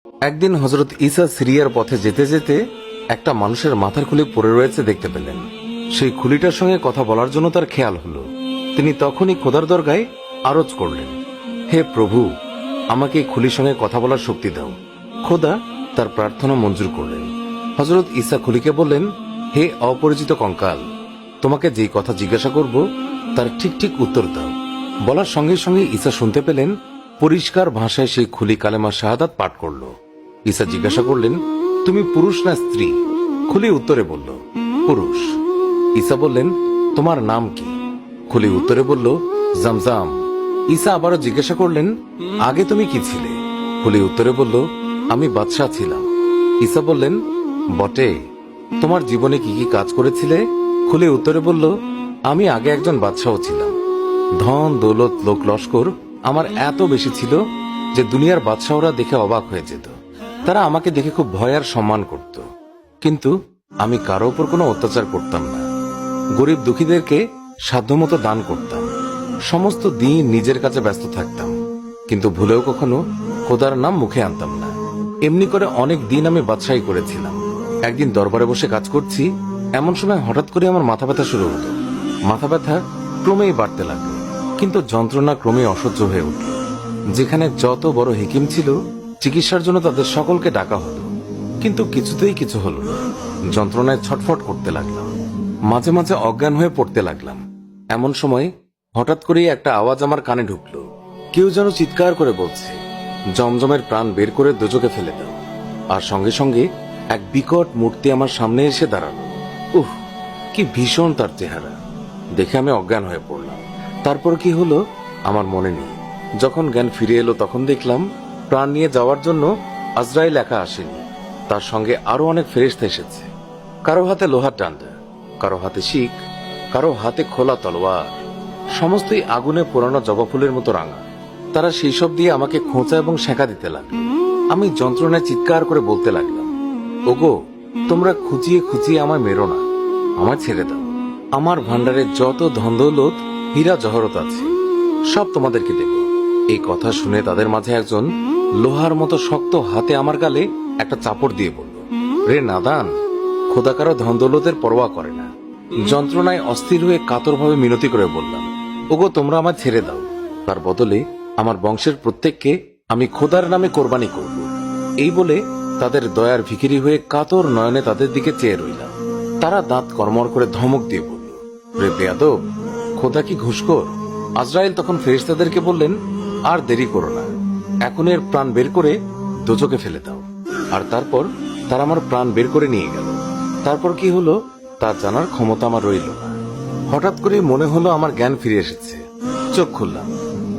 একদিন হযরত ঈসা সিরিয়ার পথে যেতে যেতে একটা মানুষের মাথার খুলি পড়ে রয়েছে দেখতে পেলেন। সেই খুলিটার সঙ্গে কথা বলার জন্য তার খেয়াল হলো। তিনি তখনই খোদার দরগায় আরজ করলেন, হে প্রভু, আমাকে এই খুলির সঙ্গে কথা বলার শক্তি দাও। খোদা তার প্রার্থনা মঞ্জুর করলেন। হযরত ঈসা খুলিকে বললেন, হে অপরিচিত কঙ্কাল, তোমাকে যেই কথা জিজ্ঞাসা করব তার ঠিক ঠিক উত্তর দাও। বলার সঙ্গে সঙ্গে ঈসা শুনতে পেলেন পরিষ্কার ভাষায় সেই খুলি কালেমা শাহাদাত পাঠ করল। ঈসা জিজ্ঞাসা করলেন, তুমি পুরুষ না স্ত্রী? খুলি উত্তরে বলল, পুরুষ। ঈসা বললেন, তোমার নাম কি? খুলি উত্তরে বলল, জামজাম। ঈসা আবারও জিজ্ঞাসা করলেন, আগে তুমি কি ছিলে? খুলি উত্তরে বলল, আমি বাদশাহ ছিলাম। ঈসা বললেন, বটে, তোমার জীবনে কি কি কাজ করেছিলে? খুলি উত্তরে বলল, আমি আগে একজন বাদশাহ ছিলাম। ধন দৌলত লোক লস্কর আমার এত বেশি ছিল যে দুনিয়ার বাদশাহরা দেখে অবাক হয়ে যেত। তারা আমাকে দেখে খুব ভয় আর সম্মান করত। কিন্তু আমি কারো উপর কোনো অত্যাচার করতাম না। গরিব দুঃখীদেরকে সাধ্যমতো দান করতাম। সমস্ত দিন নিজের কাছে ব্যস্ত থাকতাম, কিন্তু ভুলেও কখনো খোদার নাম মুখে আনতাম না। এমনি করে অনেক দিন আমি বাদশাহী করেছিলাম। একদিন দরবারে বসে কাজ করছি, এমন সময় হঠাৎ করে আমার মাথা ব্যথা শুরু হলো। মাথা ব্যথা ক্রমেই বাড়তে লাগলো, কিন্তু যন্ত্রণা ক্রমেই অসহ্য হয়ে উঠল। যেখানে যত বড় হেকিম ছিল, চিকিৎসার জন্য তাদের সকলকে ডাকা হলো, কিন্তু কিছুতেই কিছু হলো না। যন্ত্রণায় ছটফট করতে লাগলাম, মাঝে মাঝে অজ্ঞান হয়ে পড়তে লাগলাম। এমন সময় হঠাৎ করেই একটা আওয়াজ আমার কানে ঢুকলো। কেউ যেন চিৎকার করে বলছে, জমজমের প্রাণ বের করে দোজখে ফেলে দাও। আর সঙ্গে সঙ্গে এক বিকট মূর্তি আমার সামনে এসে দাঁড়ালো। উহ, কি ভীষণ তার চেহারা! দেখে আমি অজ্ঞান হয়ে পড়লাম। তারপর কি হলো আমার মনে নেই। যখন জ্ঞান ফিরে এলো তখন দেখলাম প্রাণ নিয়ে যাওয়ার জন্য আজরাইল একা আসেনি, তার সঙ্গে আরো অনেক ফেরেশতা এসেছে। কারো হাতে লোহার ডান্ডা, কারো হাতে শিক, কারো হাতে খোলা তলোয়ার। সমস্তই আগুনে পোড়ানো জবা ফুলের মতো রাঙা। তারা সেই সব দিয়ে আমাকে খোঁচা এবং সেঁকা দিতে লাগলো। আমি যন্ত্রণায় চিৎকার করে বলতে লাগলাম, ওগো, তোমরা খুঁচিয়ে খুঁচিয়ে আমায় মেরো না, আমায় ছেড়ে দাও। আমার ভান্ডারে যত ধন দৌলত হীরা জহরত আছে সব তোমাদেরকে দেব। এই কথা শুনে তাদের মাঝে একজন লোহার মতো শক্ত হাতে আমার গালে একটা চাপড় দিয়ে বলল, রে নাদান, খোদা কারো ধন দৌলতের পরোয়া করে না। যন্ত্রণায় অস্থির হয়ে কাতরভাবে মিনতি করে বললাম, ওগো, তোমরা আমায় ছেড়ে দাও। তার বদলে আমার বংশের প্রত্যেককে আমি খোদার নামে কোরবানি করব। এই বলে তাদের দয়ার ভিখিরি হয়ে কাতর নয়নে তাদের দিকে চেয়ে রইলাম। তারা দাঁত কর্মর করে ধমক দিয়ে বলল, রে বেয়াদব, খোদা কি ঘুষখোর? আজরাইল তখন ফেরেশতাদেরকে বললেন, আর দেরি করো না, এখন এর প্রাণ বের করে দোজখে ফেলে দাও। আর তারপর তারা আমার প্রাণ বের করে নিয়ে গেল। তারপর কি হলো তা জানার ক্ষমতা আমার রইল না। হঠাৎ করে মনে হলো আমার জ্ঞান ফিরে এসেছে। চোখ খুললাম,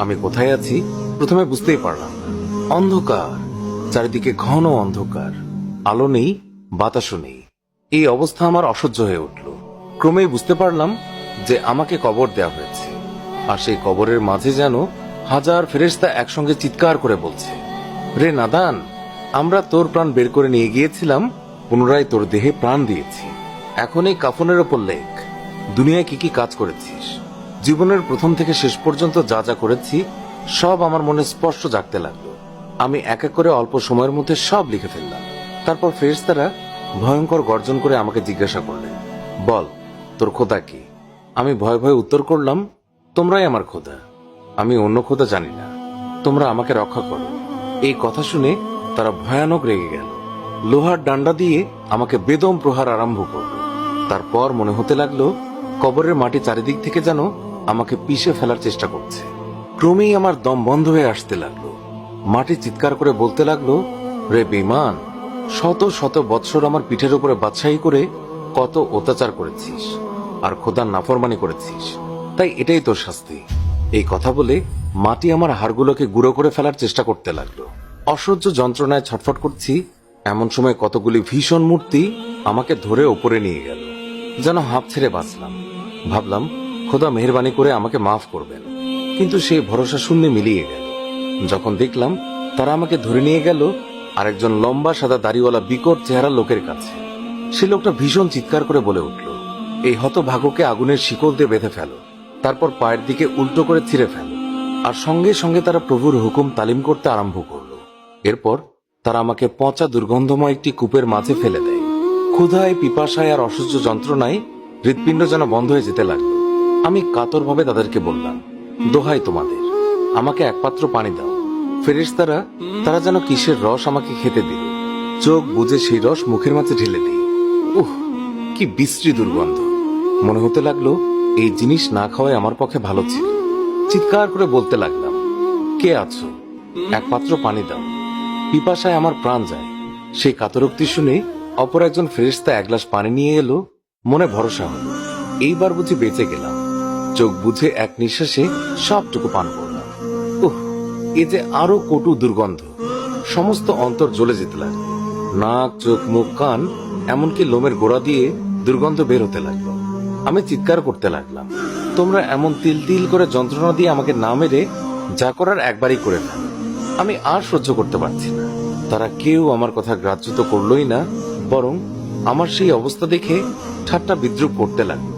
আমি কোথায় আছি প্রথমে বুঝতেই পারলাম না। অন্ধকার, চারিদিকে ঘন অন্ধকার, আলো নেই, বাতাসও নেই। এই অবস্থা আমার অসহ্য হয়ে উঠল। ক্রমেই বুঝতে পারলাম যে আমাকে কবর দেওয়া হয়েছে, আর সেই কবরের মাঝে যেন হাজার ফেরেশতা একসঙ্গে চিৎকার করে বলছে, রে নাদান, আমরা তোর প্রাণ বের করে নিয়ে গিয়েছিলাম, পুনরায় তোর দেহে প্রাণ দিয়েছি। এখন এই কাফনের ওপর লেখ, দুনিয়ায় কি কি কাজ করেছিস। জীবনের প্রথম থেকে শেষ পর্যন্ত যা যা করেছি সব আমার মনে স্পষ্ট জাগতে লাগলো। আমি এক এক করে অল্প সময়ের মধ্যে সব লিখে ফেললাম। তারপর ফেরেশতারা ভয়ঙ্কর গর্জন করে আমাকে জিজ্ঞাসা করলেন, বল, তোর খোদা কি? আমি ভয়ে ভয়ে উত্তর করলাম, তোমরাই আমার খোদা, আমি অন্য খোদা জানি না, তোমরা আমাকে রক্ষা করো। এই কথা শুনে তারা ভয়ানক রেগে গেল। লোহার ডান্ডা দিয়ে আমাকে বেদম প্রহার আরম্ভ করল। তারপর মনে হতে লাগলো কবরের মাটি চারিদিক থেকে যেন আমাকে পিষে ফেলার চেষ্টা করছে। ক্রমেই আমার দম বন্ধ হয়ে আসতে লাগলো। মাটি চিৎকার করে বলতে লাগলো, রে বেঈমান, শত শত বৎসর আমার পিঠের উপরে বাদশাহী করে কত অত্যাচার করেছিস আর খোদার নাফরমানি করেছিস, তাই এটাই তোর শাস্তি। এই কথা বলে মাটি আমার হাড়গুলোকে গুঁড়ো করে ফেলার চেষ্টা করতে লাগলো। অসহ্য যন্ত্রণায় ছটফট করছি, এমন সময় কতগুলি ভীষণ মূর্তি আমাকে ধরে ওপরে নিয়ে গেল। যেন হাঁপ ছেড়ে বাঁচলাম। ভাবলাম খোদা মেহেরবানি করে আমাকে মাফ করবেন, কিন্তু সেই ভরসা শূন্যে মিলিয়ে গেল যখন দেখলাম তারা আমাকে ধরে নিয়ে গেল আরেকজন লম্বা সাদা দাড়িওয়ালা বিকট চেহারা লোকের কাছে। সে লোকটা ভীষণ চিৎকার করে বলে উঠল, এই হতভাগ্যকে আগুনের শিকল দিয়ে বেঁধে ফেলো, তারপর পায়ের দিকে উল্টো করে ছিঁড়ে ফেলো। আর সঙ্গে সঙ্গে তারা প্রভুর হুকুম তালিম করতে আরম্ভ করলো। এরপর তারা আমাকে পচা দুর্গন্ধময় একটি কূপের মাঝে ফেলে দেয়। ক্ষুধায়, পিপাসায় আর অসহ্য যন্ত্রণায় হৃৎপিণ্ড যেন বন্ধ হয়ে যেতে লাগলো। আমি কাতরভাবে তাদেরকে বললাম, দোহাই তোমাদের, আমাকে এক পাত্র পানি দাও। ফেরেশতারা তারা যেন কিসের রস আমাকে খেতে দিল। চোখ বুজে সেই রস মুখের মাঝে ঢেলে দিই। উহ, কি বিশ্রী দুর্গন্ধ! মনে হতে লাগলো এই জিনিস না খাওয়াই আমার পক্ষে ভালো ছিল। চিৎকার করে বলতে লাগলাম, কে আছো? এক পাত্র পানি দাও। পিপাসায় আমার প্রাণ যায়। সেই কাতরোক্তি শুনে অপর একজন ফেরেশতা এক গ্লাস পানি নিয়ে এলো। মনে ভরসা হলো, এইবার বুঝি বেঁচে গেলাম। চোখ বুঝে এক নিঃশ্বাসে সবটুকু পান করলাম। উহ, এ যে আরো কটু দুর্গন্ধ! সমস্ত অন্তর জ্বলে যেতে লাগলো। নাক, চোখ, মুখ, কান, এমনকি লোমের গোড়া দিয়ে দুর্গন্ধ বের হতে লাগলো। আমি চিৎকার করতে লাগলাম, তোমরা এমন তিল তিল করে যন্ত্রণা দিয়ে আমাকে না মেরে যা করার একবারই করে ফেলো। আমি আর সহ্য করতে পারছি না। তারা কেউ আমার কথা গ্রাহ্য তো করলোই না, বরং আমার সেই অবস্থা দেখে ঠাট্টা বিদ্রুপ করতে লাগলো।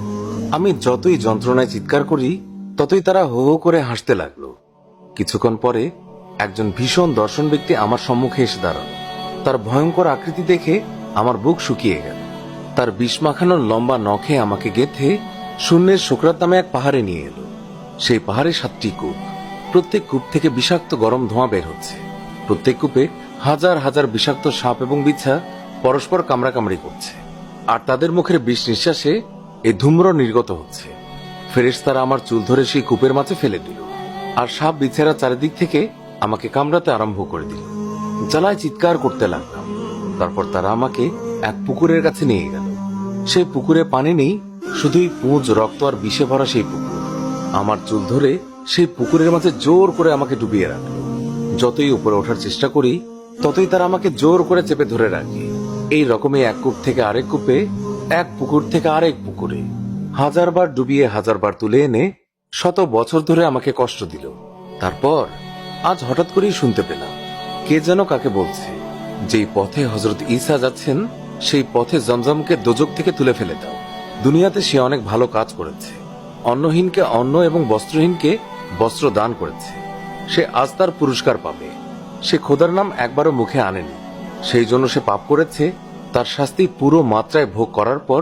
আমি যতই যন্ত্রণায় চিৎকার করি, ততই তারা হো হো করে হাসতে লাগলো। কিছুক্ষণ পরে একজন ভীষণ দর্শন ব্যক্তি আমার সম্মুখে এসে দাঁড়ালো। তার ভয়ঙ্কর আকৃতি দেখে আমার বুক শুকিয়ে গেল। তার বিষ মাখানোর লম্বা নখে আমাকে গেঁথে শূন্যের শুকরাত নামে এক পাহাড়ে নিয়ে এলো। সেই পাহাড়ে 7টি কূপ। প্রত্যেক কূপ থেকে বিষাক্ত গরম ধোঁয়া বের হচ্ছে। প্রত্যেক কূপে হাজার হাজার বিষাক্ত সাপ এবং বিছা পরস্পর কামড়াকামড়ি করছে, আর তাদের মুখের বিষ নিঃশ্বাসে এই ধূম্র নির্গত হচ্ছে। ফেরেশতারা আমার চুল ধরে সেই কূপের মাঝে ফেলে দিল, আর সাপ বিছারা চারিদিক থেকে আমাকে কামড়াতে আরম্ভ করে দিল। জ্বালায় চিৎকার করতে লাগলাম। তারপর তারা আমাকে এক পুকুরের কাছে নিয়ে গেল। সেই পুকুরে পানি নেই, শুধুই পুঁজ, রক্ত আর বিষে ভরা সেই পুকুর। আমার চুল ধরে সেই পুকুরের মাঝে জোর করে আমাকে ডুবিয়ে রাখলো। যতই উপরে ওঠার চেষ্টা করি, ততই তারা আমাকে জোর করে চেপে ধরে রাখে। এই রকমই এক কূপ থেকে আরেক কূপে, এক পুকুর থেকে আরেক পুকুরে হাজারবার ডুবিয়ে হাজারবার তুলে এনে শত বছর ধরে আমাকে কষ্ট দিল। তারপর আজ হঠাৎ করেই শুনতে পেলাম কে যেন কাকে বলছে, যেই পথে হযরত ঈসা যাচ্ছেন সেই পথে জমজমকে দোজক থেকে তুলে ফেলে দাও। দুনিয়াতে সে অনেক ভালো কাজ করেছে। অন্নহীনকে অন্ন এবং বস্ত্রহীনকে বস্ত্র দান করেছে। সে আজ তার পুরস্কার পাবে। সে খোদার নাম একবারও মুখে আনেনি, সেই জন্য সে পাপ করেছে। তার শাস্তি পুরো মাত্রায় ভোগ করার পর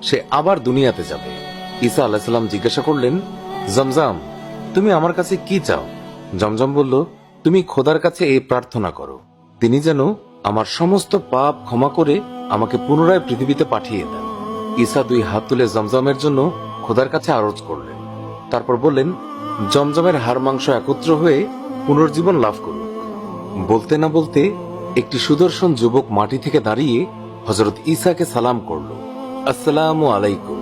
সে আবার দুনিয়াতে যাবে। ঈসা আলাইহিস সালাম জিজ্ঞাসা করলেন, জমজম, তুমি আমার কাছে কি চাও? জমজম বলল, তুমি খোদার কাছে এই প্রার্থনা করো, তিনি যেন আমার সমস্ত পাপ ক্ষমা করে আমাকে পুনরায় পৃথিবীতে পাঠিয়ে দেন। ঈসা 2 হাত তুলে জমজমের জন্য খোদার কাছে আরজ করলেন। তারপর বললেন, জমজমের হাড় মাংস একত্র হয়ে পুনর্জীবন লাভ করুক। বলতে না বলতে একটি সুদর্শন যুবক মাটি থেকে দাঁড়িয়ে হযরত ঈসাকে সালাম করল, আসসালামু আলাইকুম।